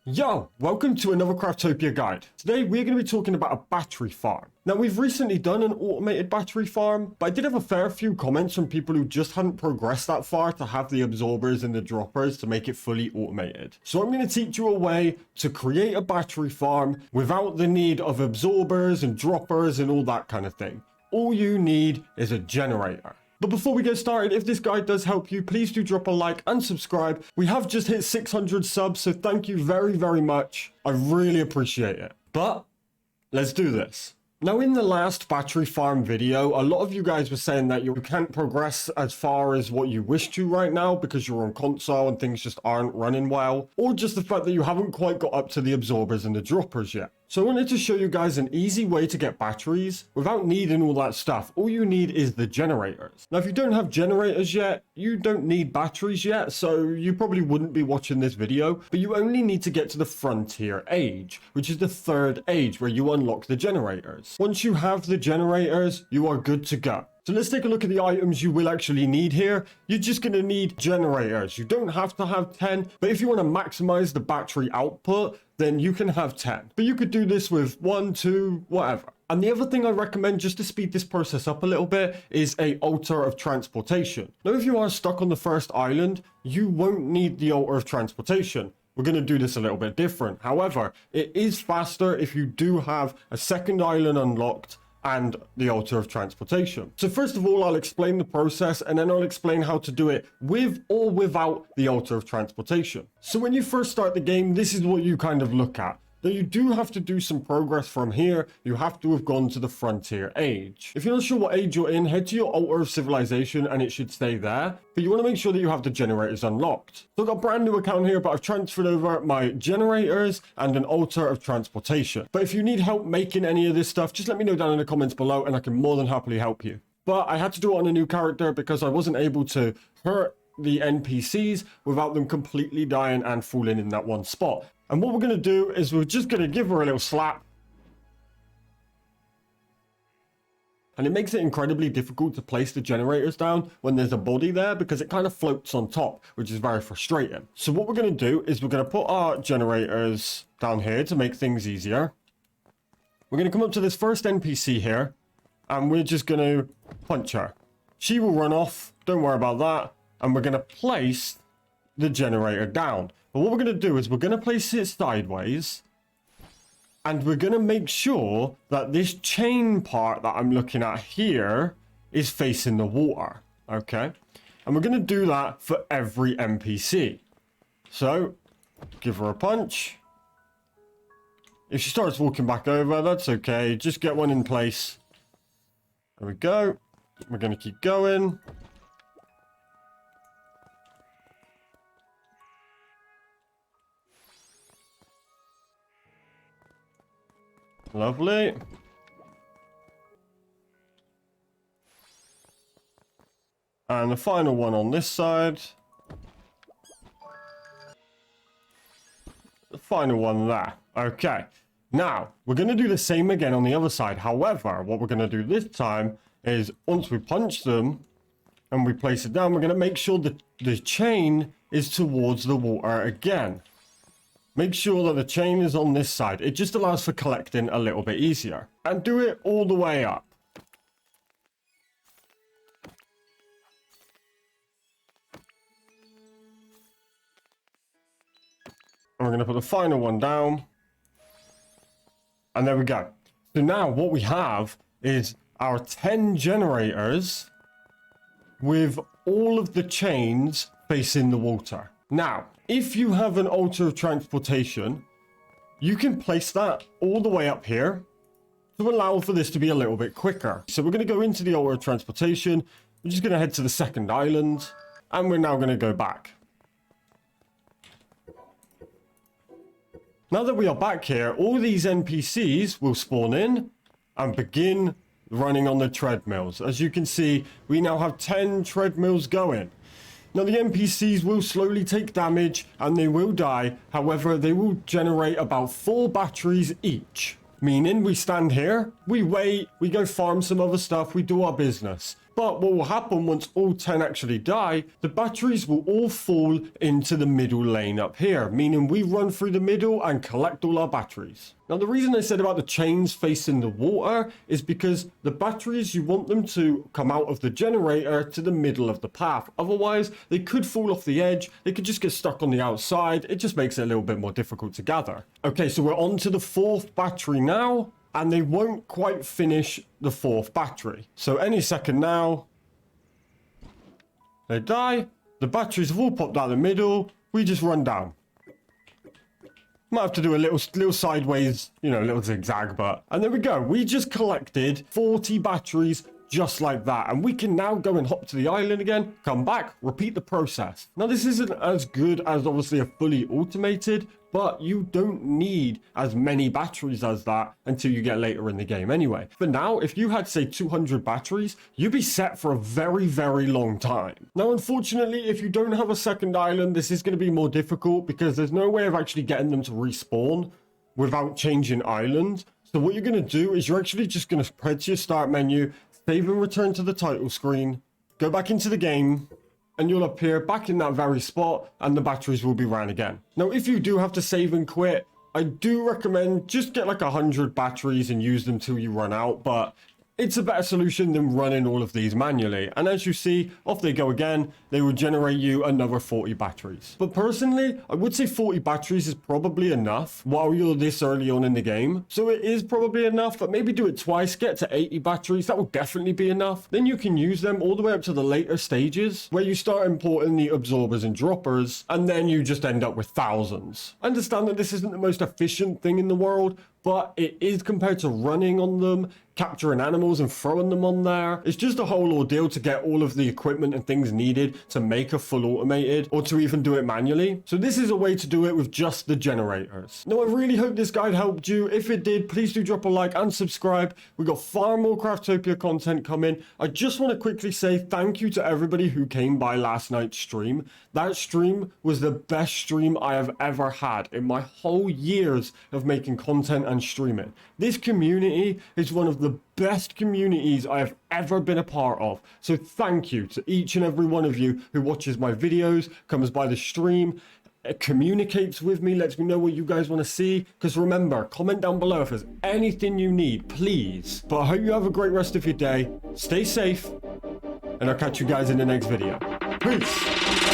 Yo, welcome to another Craftopia guide. Today we're going to be talking about a battery farm. Now we've recently done an automated battery farm, but I did have a fair few comments from people who just hadn't progressed that far to have the absorbers and the droppers to make it fully automated. So I'm going to teach you a way to create a battery farm without the need of absorbers and droppers and all that kind of thing. All you need is a generator. But before we get started, if this guide does help you, please do drop a like and subscribe. We have just hit 600 subs, so thank you very, very much. I really appreciate it. But let's do this. Now, in the last battery farm video, a lot of you guys were saying that you can't progress as far as what you wish to right now because you're on console and things just aren't running well, or just the fact that you haven't quite got up to the absorbers and the droppers yet. So I wanted to show you guys an easy way to get batteries without needing all that stuff. All you need is the generators. Now, if you don't have generators yet, you don't need batteries yet, so you probably wouldn't be watching this video, but you only need to get to the frontier age, which is the third age where you unlock the generators. Once you have the generators, you are good to go. So let's take a look at the items you will actually need here. You're just going to need generators. You don't have to have 10, but if you want to maximize the battery output, then you can have 10. But you could do this with 1, 2, whatever. And the other thing I recommend just to speed this process up a little bit is a altar of transportation. Now, if you are stuck on the first island, you won't need the altar of transportation. We're going to do this a little bit different. However, it is faster if you do have a second island unlocked and the altar of transportation. So first of all, I'll explain the process and then I'll explain how to do it with or without the altar of transportation. So when you first start the game, this is what you kind of look at. Now you do have to do some progress from here. You have to have gone to the frontier age. If you're not sure what age you're in, head to your altar of civilization and it should stay there. But you want to make sure that you have the generators unlocked. So I've got a brand new account here, but I've transferred over my generators and an altar of transportation. But if you need help making any of this stuff, just let me know down in the comments below and I can more than happily help you. But I had to do it on a new character because I wasn't able to hurt the NPCs without them completely dying and falling in that one spot. And what we're going to do is we're just going to give her a little slap. And it makes it incredibly difficult to place the generators down when there's a body there because it kind of floats on top, which is very frustrating. So what we're going to do is we're going to put our generators down here to make things easier. We're going to come up to this first NPC here and we're just going to punch her. She will run off. Don't worry about that. And we're going to place the generator down. But what we're going to do is we're going to place it sideways. And we're going to make sure that this chain part that I'm looking at here is facing the water. Okay. And we're going to do that for every NPC. So, give her a punch. If she starts walking back over, that's okay. Just get one in place. There we go. We're going to keep going. Lovely. And the final one on this side. The final one there. Okay. Now, we're going to do the same again on the other side. However, what we're going to do this time is once we punch them and we place it down, we're going to make sure that the chain is towards the water again. Make sure that the chain is on this side. It just allows for collecting a little bit easier. And do it all the way up. And we're going to put the final one down. And there we go. So now what we have is our 10 generators with all of the chains facing the water. Now, if you have an altar of transportation, you can place that all the way up here to allow for this to be a little bit quicker. So we're going to go into the altar of transportation. We're just going to head to the second island, and we're now going to go back. Now that we are back here, all these NPCs will spawn in and begin running on the treadmills. As you can see, we now have 10 treadmills going. Now the NPCs will slowly take damage and they will die. However, they will generate about 4 batteries each. Meaning we stand here, we wait, we go farm some other stuff, we do our business. But what will happen once all 10 actually die, the batteries will all fall into the middle lane up here, meaning we run through the middle and collect all our batteries. Now, the reason I said about the chains facing the water is because the batteries, you want them to come out of the generator to the middle of the path. Otherwise, they could fall off the edge. They could just get stuck on the outside. It just makes it a little bit more difficult to gather. Okay, so we're on to the 4th battery now, and they won't quite finish the 4th battery. So any second now, they die. The batteries have all popped out the middle. We just run down. Might have to do a little sideways, you know, little zigzag, but... And there we go. We just collected 40 batteries just like that. And we can now go and hop to the island again, come back, repeat the process. Now, this isn't as good as obviously a fully automated, but you don't need as many batteries as that until you get later in the game anyway. But now, if you had, say, 200 batteries, you'd be set for a very, very long time. Now, unfortunately, if you don't have a second island, this is going to be more difficult because there's no way of actually getting them to respawn without changing island. So what you're going to do is you're actually just going to head to your start menu, save and return to the title screen, go back into the game, and you'll appear back in that very spot and the batteries will be ran again. Now, if you do have to save and quit, I do recommend just get like 100 batteries and use them till you run out, but it's a better solution than running all of these manually. And as you see, off they go again. They will generate you another 40 batteries. But personally, I would say 40 batteries is probably enough while you're this early on in the game. So it is probably enough, but maybe do it twice, get to 80 batteries. That will definitely be enough. Then you can use them all the way up to the later stages where you start importing the absorbers and droppers, and then you just end up with thousands. I understand that this isn't the most efficient thing in the world, but it is compared to running on them, capturing animals and throwing them on there. It's just a whole ordeal to get all of the equipment and things needed to make a full automated or to even do it manually. So this is a way to do it with just the generators. Now, I really hope this guide helped you. If it did, please do drop a like and subscribe. We've got far more Craftopia content coming. I just want to quickly say thank you to everybody who came by last night's stream. That stream was the best stream I have ever had in my whole years of making content and streaming. This community is one of the best communities I have ever been a part of. So thank you to each and every one of you who watches my videos, comes by the stream, communicates with me, lets me know what you guys want to see. Because remember, comment down below if there's anything you need, please. But I hope you have a great rest of your day. Stay safe, and I'll catch you guys in the next video. Peace.